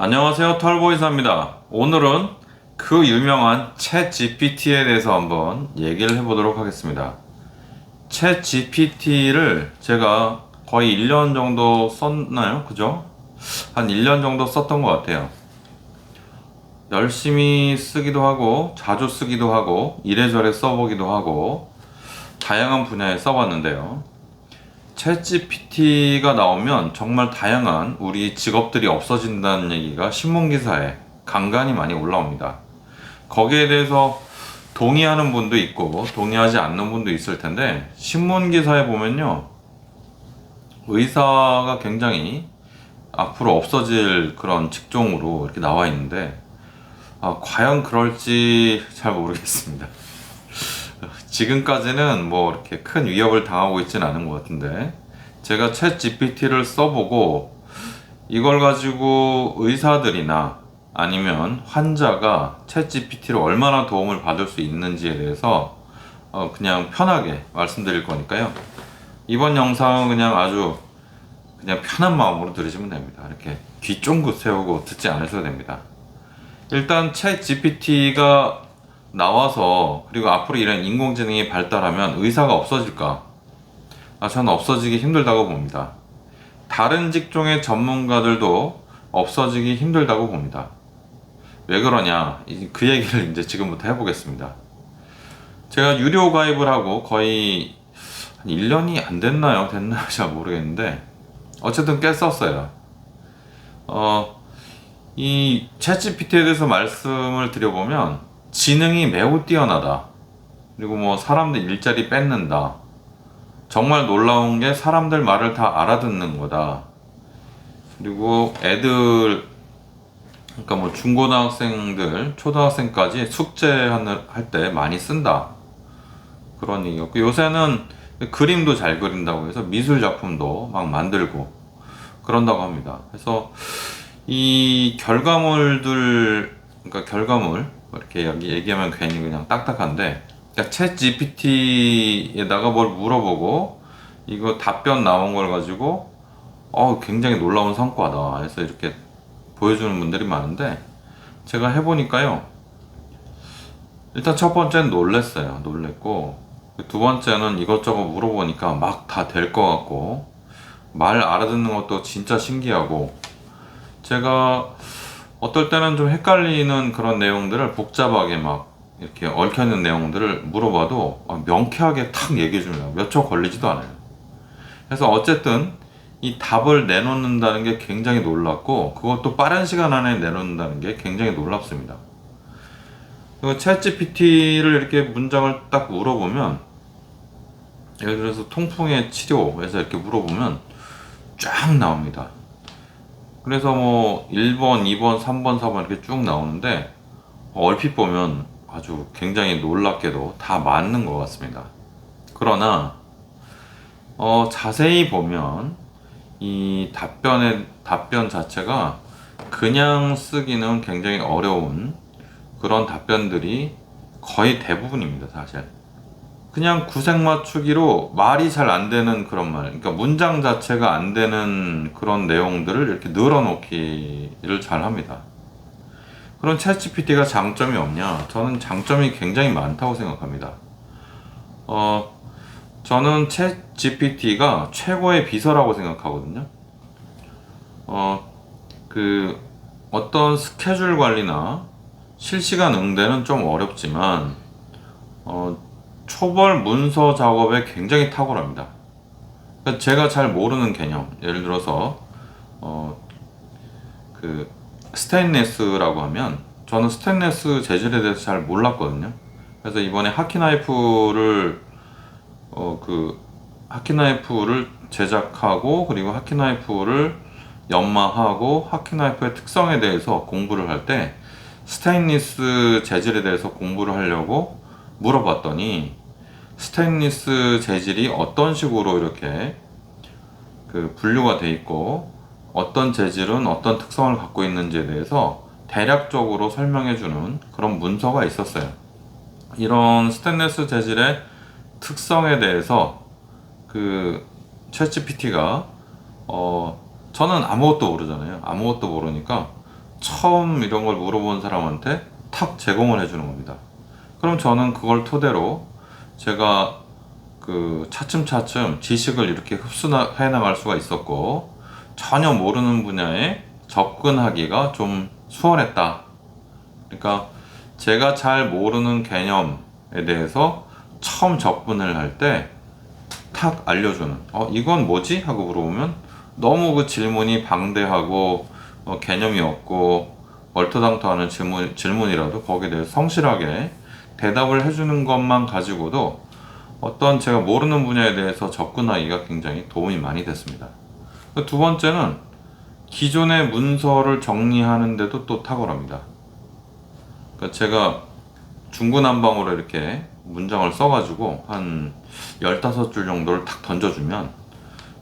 안녕하세요, 털보이사입니다. 오늘은 그 유명한 챗 GPT에 대해서 한번 얘기를 해보도록 하겠습니다. 챗 GPT를 제가 거의 1년 정도 썼나요? 그죠? 한 1년 정도 썼던 것 같아요. 열심히 쓰기도 하고 자주 쓰기도 하고 이래저래 써보기도 하고 다양한 분야에 써봤는데요. 챗 GPT가 나오면 정말 다양한 우리 직업들이 없어진다는 얘기가 신문기사에 간간히 많이 올라옵니다. 거기에 대해서 동의하는 분도 있고 동의하지 않는 분도 있을 텐데, 신문기사에 보면요, 의사가 굉장히 앞으로 없어질 그런 직종으로 이렇게 나와 있는데, 과연 그럴지 잘 모르겠습니다. 지금까지는 뭐 이렇게 큰 위협을 당하고 있지는 않은 것 같은데, 제가 챗 GPT를 써보고 이걸 가지고 의사들이나 아니면 환자가 챗 GPT로 얼마나 도움을 받을 수 있는지에 대해서 그냥 편하게 말씀드릴 거니까요. 이번 영상은 그냥 아주 그냥 편한 마음으로 들으시면 됩니다. 이렇게 귀 쫑긋 세우고 듣지 않으셔도 됩니다. 일단 챗 GPT가 나와서, 그리고 앞으로 이런 인공지능이 발달하면 의사가 없어질까? 저는 없어지기 힘들다고 봅니다. 다른 직종의 전문가들도 없어지기 힘들다고 봅니다. 왜 그러냐? 그 얘기를 이제 지금부터 해보겠습니다. 제가 유료 가입을 하고 거의 한 1년이 안 됐나요? 됐나요? 잘 모르겠는데, 어쨌든 꽤 썼어요. 이 챗GPT에 대해서 말씀을 드려보면, 지능이 매우 뛰어나다. 그리고 뭐 사람들 일자리 뺏는다. 정말 놀라운 게 사람들 말을 다 알아듣는 거다. 그리고 애들, 그러니까 뭐 중고등학생들, 초등학생까지 숙제할 때 많이 쓴다. 그런 얘기였고, 요새는 그림도 잘 그린다고 해서 미술 작품도 막 만들고 그런다고 합니다. 그래서 이 결과물들, 그러니까 결과물, 이렇게 여기 얘기하면 괜히 그냥 딱딱한데, 그러니까 챗 GPT에다가 뭘 물어보고 이거 답변 나온 걸 가지고 굉장히 놀라운 성과다 해서 이렇게 보여주는 분들이 많은데, 제가 해보니까요, 일단 첫 번째는 놀랬고, 두 번째는 이것저것 물어보니까 막 다 될 것 같고, 말 알아듣는 것도 진짜 신기하고, 제가 어떨 때는 좀 헷갈리는 그런 내용들을 복잡하게 막 이렇게 얽혀있는 내용들을 물어봐도 명쾌하게 탁 얘기해줍니다. 몇 초 걸리지도 않아요. 그래서 어쨌든 이 답을 내놓는다는 게 굉장히 놀랍고, 그것도 빠른 시간 안에 내놓는다는 게 굉장히 놀랍습니다. 그리고 챗 GPT를 이렇게 문장을 딱 물어보면, 예를 들어서 통풍의 치료에서 이렇게 물어보면 쫙 나옵니다. 그래서 뭐 1번, 2번, 3번, 4번 이렇게 쭉 나오는데, 얼핏 보면 아주 굉장히 놀랍게도 다 맞는 것 같습니다. 그러나 자세히 보면 이 답변 자체가 그냥 쓰기는 굉장히 어려운 그런 답변들이 거의 대부분입니다, 사실. 그냥 구색 맞추기로 말이 잘 안 되는 그런 말, 그러니까 문장 자체가 안 되는 그런 내용들을 이렇게 늘어놓기를 잘 합니다. 그런 챗 GPT가 장점이 없냐? 저는 장점이 굉장히 많다고 생각합니다. 저는 챗 GPT가 최고의 비서라고 생각하거든요. 어떤 스케줄 관리나 실시간 응대는 좀 어렵지만, 초벌 문서 작업에 굉장히 탁월합니다. 그러니까 제가 잘 모르는 개념, 예를 들어서 스테인레스라고 하면, 저는 스테인레스 재질에 대해서 잘 몰랐거든요. 그래서 이번에 하키나이프를 제작하고, 그리고 하키나이프를 연마하고 하키나이프의 특성에 대해서 공부를 할 때 스테인리스 재질에 대해서 공부를 하려고 물어봤더니, 스테인리스 재질이 어떤 식으로 이렇게 분류가 돼 있고 어떤 재질은 어떤 특성을 갖고 있는지에 대해서 대략적으로 설명해주는 그런 문서가 있었어요. 이런 스테인리스 재질의 특성에 대해서 챗GPT가 저는 아무것도 모르잖아요. 아무것도 모르니까 처음 이런 걸 물어본 사람한테 탁 제공을 해주는 겁니다. 그럼 저는 그걸 토대로 제가 그 차츰차츰 지식을 이렇게 흡수해 나갈 수가 있었고, 전혀 모르는 분야에 접근하기가 좀 수월했다. 그러니까 제가 잘 모르는 개념에 대해서 처음 접근을 할 때 탁 알려주는, 이건 뭐지? 하고 물어보면 너무 그 질문이 방대하고 개념이 없고 얼토당토하는 질문이라도 거기에 대해서 성실하게 대답을 해주는 것만 가지고도 어떤 제가 모르는 분야에 대해서 접근하기가 굉장히 도움이 많이 됐습니다. 두 번째는 기존의 문서를 정리하는데도 또 탁월합니다. 그러니까 제가 중구난방으로 이렇게 문장을 써가지고 한 15줄 정도를 탁 던져주면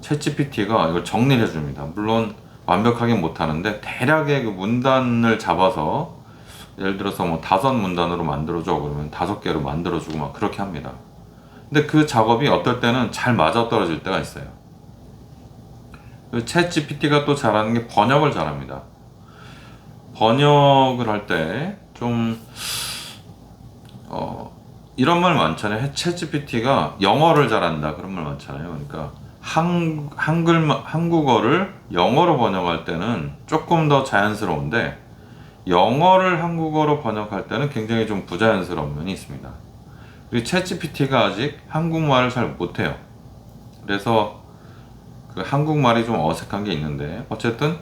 챗GPT가 이걸 정리를 해줍니다. 물론 완벽하긴 못하는데 대략의 그 문단을 잡아서, 예를 들어서 뭐 5문단으로 만들어줘 그러면 5개로 만들어주고 막 그렇게 합니다. 근데 그 작업이 어떨 때는 잘 맞아떨어질 때가 있어요. 챗GPT가 또 잘하는 게 번역을 잘합니다. 번역을 할 때 좀 이런 말 많잖아요. 챗GPT가 영어를 잘한다 그런 말 많잖아요. 그러니까 한국어를 영어로 번역할 때는 조금 더 자연스러운데, 영어를 한국어로 번역할 때는 굉장히 좀 부자연스러운 면이 있습니다. 그리고 챗GPT가 아직 한국말을 잘 못해요. 그래서 그 한국말이 좀 어색한 게 있는데, 어쨌든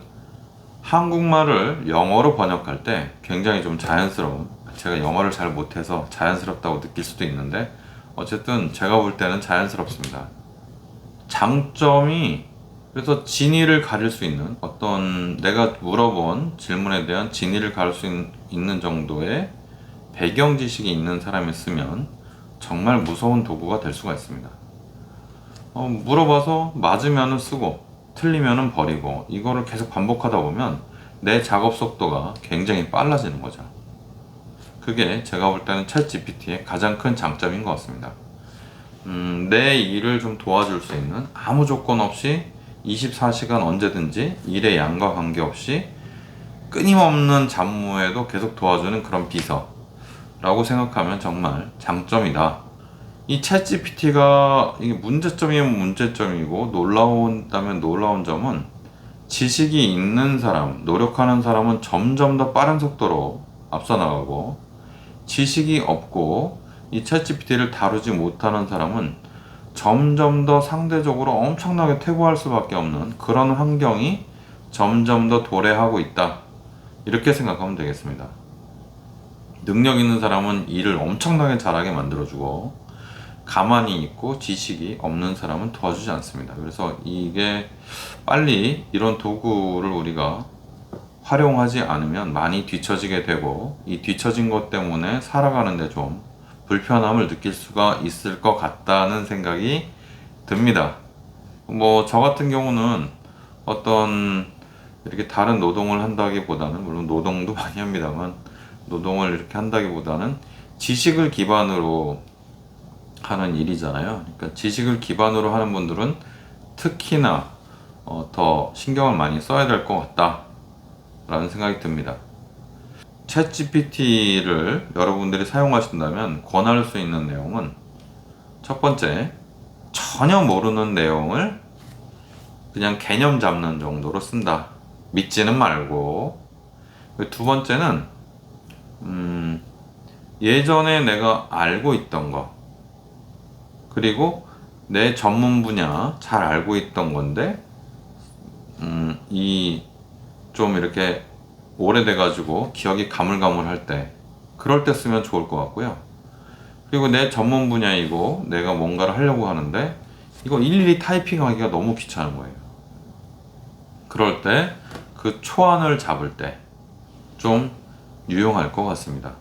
한국말을 영어로 번역할 때 굉장히 좀 자연스러운, 제가 영어를 잘 못해서 자연스럽다고 느낄 수도 있는데 어쨌든 제가 볼 때는 자연스럽습니다. 장점이, 그래서 진위를 가릴 수 있는, 어떤 내가 물어본 질문에 대한 진위를 가릴 수 있는 정도의 배경 지식이 있는 사람이 쓰면 정말 무서운 도구가 될 수가 있습니다. 물어봐서 맞으면은 쓰고 틀리면은 버리고, 이거를 계속 반복하다 보면 내 작업 속도가 굉장히 빨라지는 거죠. 그게 제가 볼 때는 챗GPT의 가장 큰 장점인 것 같습니다. 내 일을 좀 도와줄 수 있는, 아무 조건 없이 24시간 언제든지 일의 양과 관계없이 끊임없는 잡무에도 계속 도와주는 그런 비서라고 생각하면 정말 장점이다. 이 챗GPT가 이게 문제점이면 문제점이고 놀라운다면 놀라운 점은, 지식이 있는 사람, 노력하는 사람은 점점 더 빠른 속도로 앞서 나가고, 지식이 없고 이 챗GPT를 다루지 못하는 사람은 점점 더 상대적으로 엄청나게 퇴보할 수밖에 없는 그런 환경이 점점 더 도래하고 있다. 이렇게 생각하면 되겠습니다. 능력 있는 사람은 일을 엄청나게 잘하게 만들어주고, 가만히 있고 지식이 없는 사람은 도와주지 않습니다. 그래서 이게 빨리 이런 도구를 우리가 활용하지 않으면 많이 뒤처지게 되고, 이 뒤처진 것 때문에 살아가는데 좀 불편함을 느낄 수가 있을 것 같다는 생각이 듭니다. 뭐 저 같은 경우는 어떤 이렇게 다른 노동을 한다기보다는, 물론 노동도 많이 합니다만 노동을 이렇게 한다기보다는 지식을 기반으로 하는 일이잖아요. 그러니까 지식을 기반으로 하는 분들은 특히나 더 신경을 많이 써야 될 것 같다 라는 생각이 듭니다. 챗 GPT를 여러분들이 사용하신다면 권할 수 있는 내용은, 첫 번째, 전혀 모르는 내용을 그냥 개념 잡는 정도로 쓴다. 믿지는 말고. 두 번째는 예전에 내가 알고 있던 거, 그리고 내 전문 분야 잘 알고 있던 건데 이 좀 이렇게 오래돼가지고 기억이 가물가물할 때, 그럴 때 쓰면 좋을 것 같고요. 그리고 내 전문 분야이고 내가 뭔가를 하려고 하는데 이거 일일이 타이핑하기가 너무 귀찮은 거예요. 그럴 때, 그 초안을 잡을 때 좀 유용할 것 같습니다.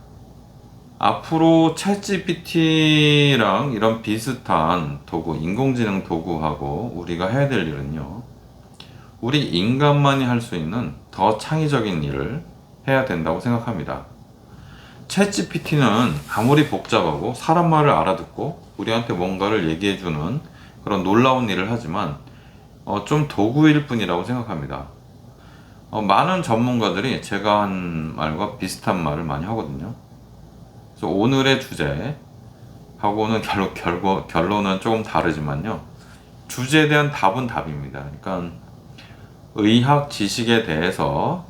앞으로 챗GPT랑 이런 비슷한 도구, 인공지능 도구하고 우리가 해야 될 일은요, 우리 인간만이 할 수 있는 더 창의적인 일을 해야 된다고 생각합니다. 챗GPT는 아무리 복잡하고 사람 말을 알아듣고 우리한테 뭔가를 얘기해주는 그런 놀라운 일을 하지만 좀 도구일 뿐이라고 생각합니다. 많은 전문가들이 제가 한 말과 비슷한 말을 많이 하거든요. 그래서 오늘의 주제하고는 결론은 조금 다르지만요. 주제에 대한 답은 답입니다. 그러니까 의학 지식에 대해서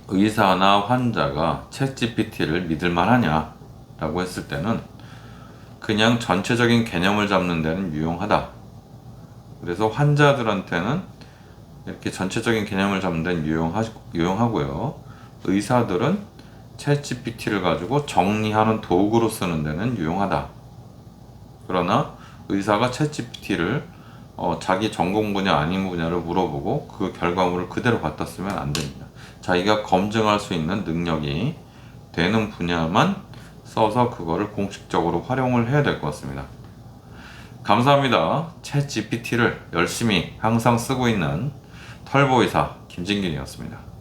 의사나 환자가 챗GPT를 믿을 만하냐라고 했을 때는 그냥 전체적인 개념을 잡는 데는 유용하다. 그래서 환자들한테는 이렇게 전체적인 개념을 잡는 데는 유용하고요. 의사들은 챗GPT를 가지고 정리하는 도구로 쓰는 데는 유용하다. 그러나 의사가 챗GPT를 자기 전공 분야 아닌 분야를 물어보고 그 결과물을 그대로 갖다 쓰면 안 됩니다. 자기가 검증할 수 있는 능력이 되는 분야만 써서 그거를 공식적으로 활용을 해야 될 것 같습니다. 감사합니다. 챗GPT를 열심히 항상 쓰고 있는 털보의사 김진균이었습니다.